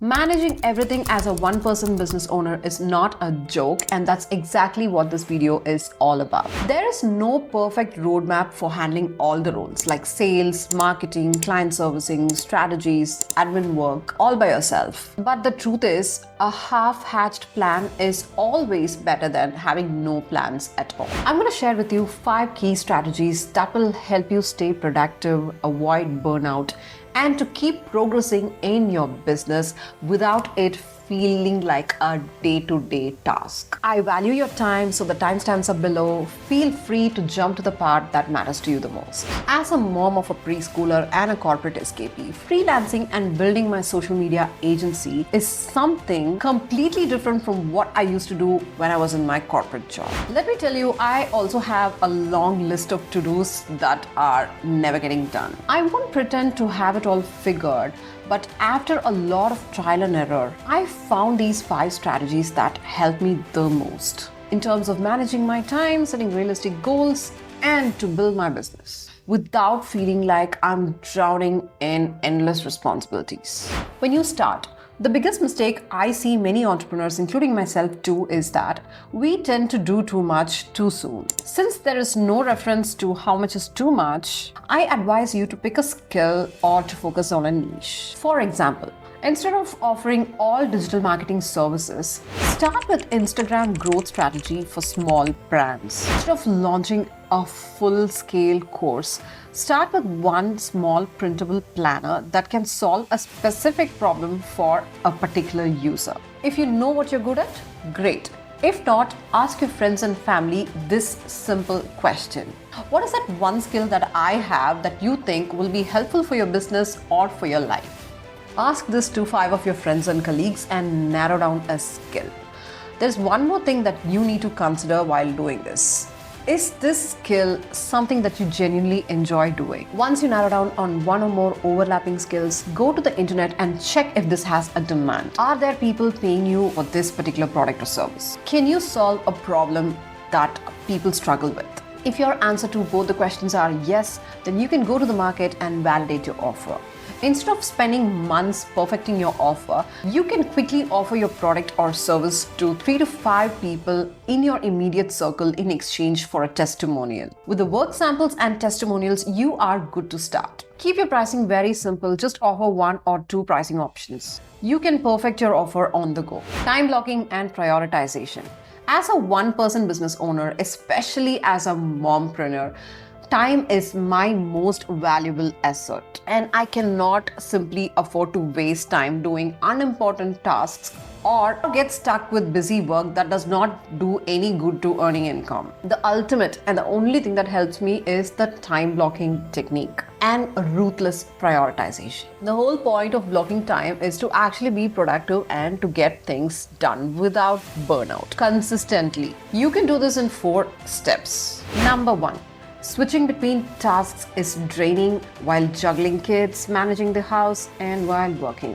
Managing everything as a one-person business owner is not a joke, and that's exactly what this video is all about. There is no perfect roadmap for handling all the roles like sales, marketing, client servicing, strategies, admin work, all by yourself. But the truth is, a half-hatched plan is always better than having no plans at all. I'm going to share with you 5 key strategies that will help you stay productive, avoid burnout, and to keep progressing in your business without it feeling like a day-to-day task. I value your time, so the timestamps are below. Feel free to jump to the part that matters to you the most. As a mom of a preschooler and a corporate escapee, freelancing and building my social media agency is something completely different from what I used to do when I was in my corporate job. Let me tell you, I also have a long list of to-dos that are never getting done. I won't pretend to have it all figured, but after a lot of trial and error, I found these 5 strategies that help me the most in terms of managing my time, setting realistic goals, and to build my business without feeling like I'm drowning in endless responsibilities. When you start, the biggest mistake I see many entrepreneurs, including myself too, is that we tend to do too much too soon. Since there is no reference to how much is too much, I advise you to pick a skill or to focus on a niche. For example, instead of offering all digital marketing services, start with Instagram growth strategy for small brands. Instead of launching a full-scale course, start with one small printable planner that can solve a specific problem for a particular user. If you know what you're good at, great. If not, ask your friends and family this simple question. What is that one skill that I have that you think will be helpful for your business or for your life? Ask this to 5 of your friends and colleagues and narrow down a skill. There's one more thing that you need to consider while doing this. Is this skill something that you genuinely enjoy doing? Once you narrow down on one or more overlapping skills, go to the internet and check if this has a demand. Are there people paying you for this particular product or service? Can you solve a problem that people struggle with? If your answer to both the questions are yes, then you can go to the market and validate your offer. Instead of spending months perfecting your offer, you can quickly offer your product or service to 3 to 5 people in your immediate circle in exchange for a testimonial. With the work samples and testimonials, you are good to start. Keep your pricing very simple, just offer 1 or 2 pricing options. You can perfect your offer on the go. Time blocking and prioritization. As a one-person business owner, especially as a mompreneur, time is my most valuable asset, and I cannot simply afford to waste time doing unimportant tasks or get stuck with busy work that does not do any good to earning income. The ultimate and the only thing that helps me is the time blocking technique and ruthless prioritization. The whole point of blocking time is to actually be productive and to get things done without burnout consistently. You can do this in 4 steps. Number 1. Switching between tasks is draining while juggling kids, managing the house, and while working.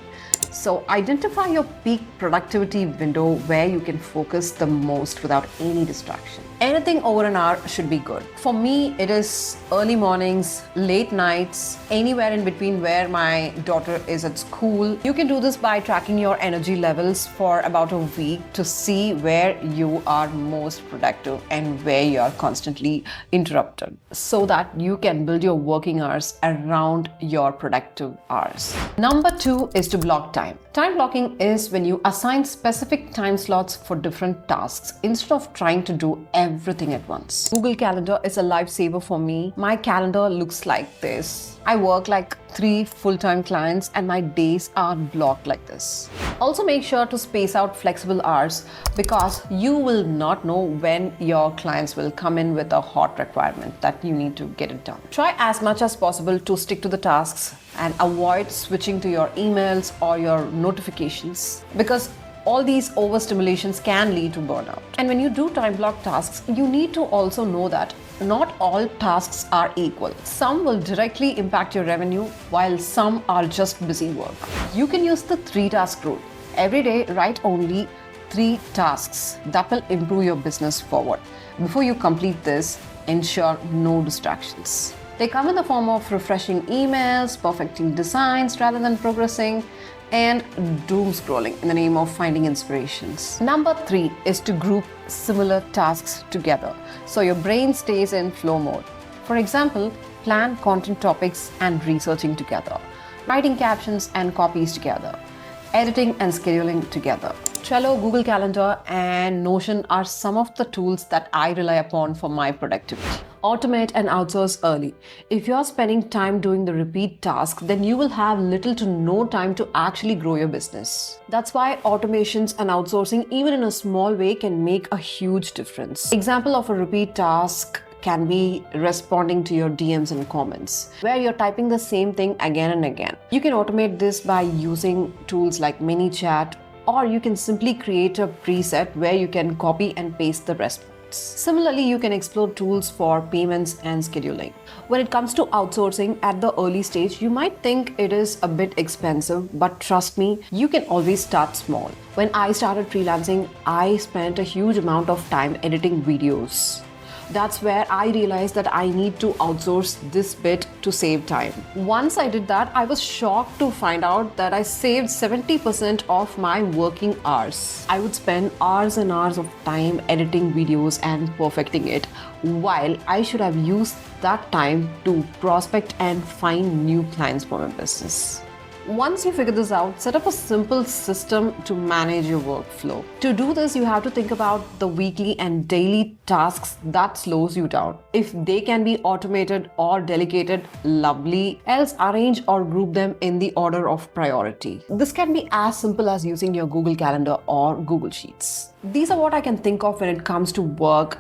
So identify your peak productivity window where you can focus the most without any distraction. Anything over an hour should be good. For me, it is early mornings, late nights, anywhere in between where my daughter is at school. You can do this by tracking your energy levels for about a week to see where you are most productive and where you are constantly interrupted, so that you can build your working hours around your productive hours. Number 2 is to block time. Time blocking is when you assign specific time slots for different tasks instead of trying to do everything at once. Google Calendar is a lifesaver for me. My calendar looks like this. I work like 3 full-time clients and my days are blocked like this. Also make sure to space out flexible hours because you will not know when your clients will come in with a hot requirement that you need to get it done. Try as much as possible to stick to the tasks and avoid switching to your emails or your notifications because all these overstimulations can lead to burnout. And when you do time block tasks, you need to also know that not all tasks are equal. Some will directly impact your revenue while some are just busy work. You can use the 3-task rule. Every day, write only 3 tasks that will improve your business forward. Before you complete this, ensure no distractions. They come in the form of refreshing emails, perfecting designs rather than progressing, and doom scrolling in the name of finding inspirations. Number 3 is to group similar tasks together so your brain stays in flow mode. For example, plan content topics and researching together, writing captions and copies together, editing and scheduling together. Trello, Google Calendar, and Notion are some of the tools that I rely upon for my productivity. Automate and outsource early. If you're spending time doing the repeat tasks, then you will have little to no time to actually grow your business. That's why automations and outsourcing, even in a small way, can make a huge difference. Example of a repeat task can be responding to your DMs and comments, where you're typing the same thing again and again. You can automate this by using tools like ManyChat, or you can simply create a preset where you can copy and paste the response. Similarly, you can explore tools for payments and scheduling. When it comes to outsourcing at the early stage, you might think it is a bit expensive, but trust me, you can always start small. When I started freelancing, I spent a huge amount of time editing videos. That's where I realized that I need to outsource this bit to save time. Once I did that, I was shocked to find out that I saved 70% of my working hours. I would spend hours and hours of time editing videos and perfecting it, while I should have used that time to prospect and find new clients for my business. Once you figure this out, set up a simple system to manage your workflow. To do this, you have to think about the weekly and daily tasks that slows you down. If they can be automated or delegated, lovely. Else, arrange or group them in the order of priority. This can be as simple as using your Google Calendar or Google Sheets. These are what I can think of when it comes to work.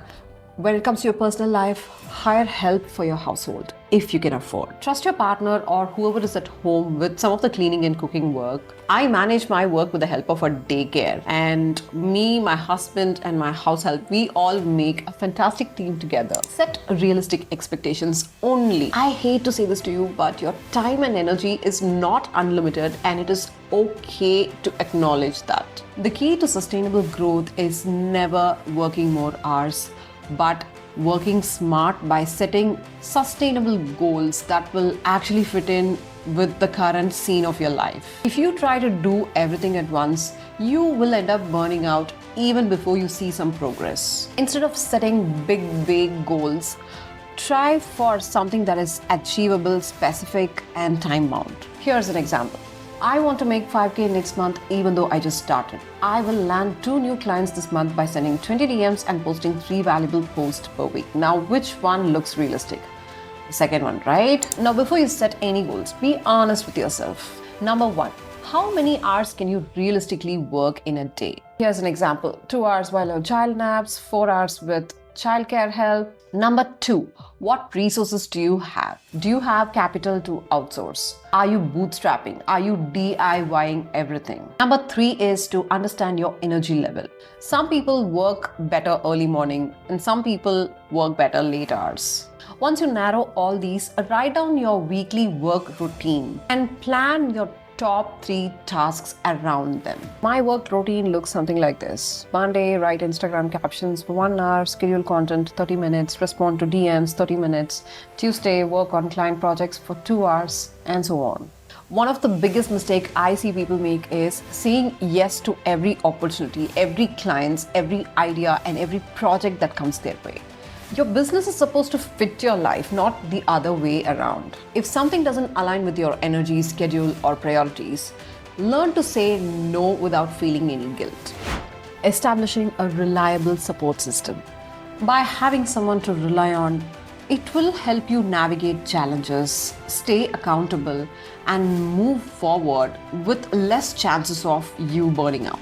When it comes to your personal life, hire help for your household if you can afford. Trust your partner or whoever is at home with some of the cleaning and cooking work. I manage my work with the help of a daycare, and me, my husband, and my house help, we all make a fantastic team together. Set realistic expectations only. I hate to say this to you, but your time and energy is not unlimited, and it is okay to acknowledge that. The key to sustainable growth is never working more hours, but working smart by setting sustainable goals that will actually fit in with the current scene of your life. If you try to do everything at once, you will end up burning out even before you see some progress. Instead of setting big, vague goals, try for something that is achievable, specific, and time-bound. Here's an example. I want to make 5K next month even though I just started. I will land 2 new clients this month by sending 20 DMs and posting 3 valuable posts per week. Now, which one looks realistic? The second one, right? Now, before you set any goals, be honest with yourself. Number 1, how many hours can you realistically work in a day? Here's an example. 2 hours while your child naps, 4 hours with childcare help. Number 2, what resources do you have? Do you have capital to outsource? Are you bootstrapping? Are you DIYing everything? Number 3 is to understand your energy level. Some people work better early morning and some people work better late hours. Once you narrow all these, write down your weekly work routine and plan your top 3 tasks around them. My work routine looks something like this. Monday, write Instagram captions for 1 hour, schedule content 30 minutes, respond to DMs 30 minutes. Tuesday, work on client projects for 2 hours, and so on. One of the biggest mistakes I see people make is saying yes to every opportunity, every client, every idea, and every project that comes their way. Your business is supposed to fit your life, not the other way around. If something doesn't align with your energy, schedule, or priorities, learn to say no without feeling any guilt. Establishing a reliable support system. By having someone to rely on, it will help you navigate challenges, stay accountable, and move forward with less chances of you burning out.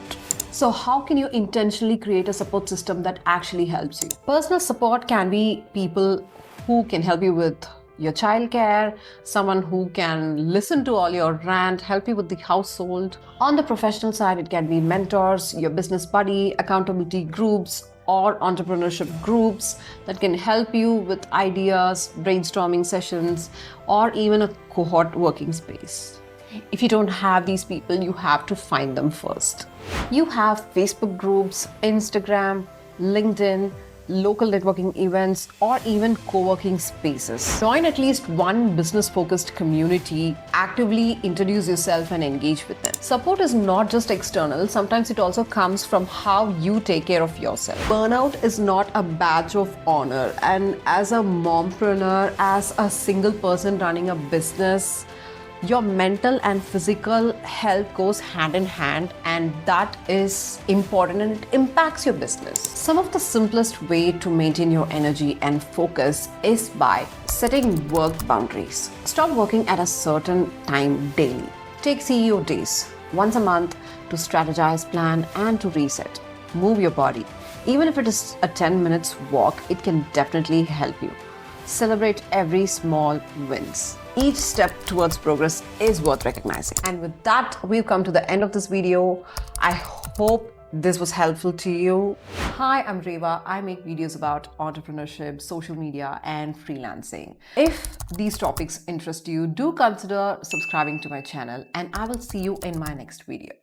So how can you intentionally create a support system that actually helps you? Personal support can be people who can help you with your childcare, someone who can listen to all your rant, help you with the household. On the professional side, it can be mentors, your business buddy, accountability groups, or entrepreneurship groups that can help you with ideas, brainstorming sessions, or even a cohort working space. If you don't have these people, you have to find them first. You have Facebook groups, Instagram, LinkedIn, local networking events, or even co-working spaces. Join at least one business-focused community, actively introduce yourself and engage with them. Support is not just external, sometimes it also comes from how you take care of yourself. Burnout is not a badge of honor, and as a mompreneur, as a single person running a business, your mental and physical health goes hand in hand, and that is important and it impacts your business. Some of the simplest way to maintain your energy and focus is by setting work boundaries. Stop working at a certain time daily. Take CEO days once a month to strategize, plan, and to reset. Move your body. Even if it is a 10 minutes walk, it can definitely help you. Celebrate every small wins. Each step towards progress is worth recognizing. And with that, we've come to the end of this video. I hope this was helpful to you. Hi, I'm Reva. I make videos about entrepreneurship, social media, and freelancing. If these topics interest you, do consider subscribing to my channel, and I will see you in my next video.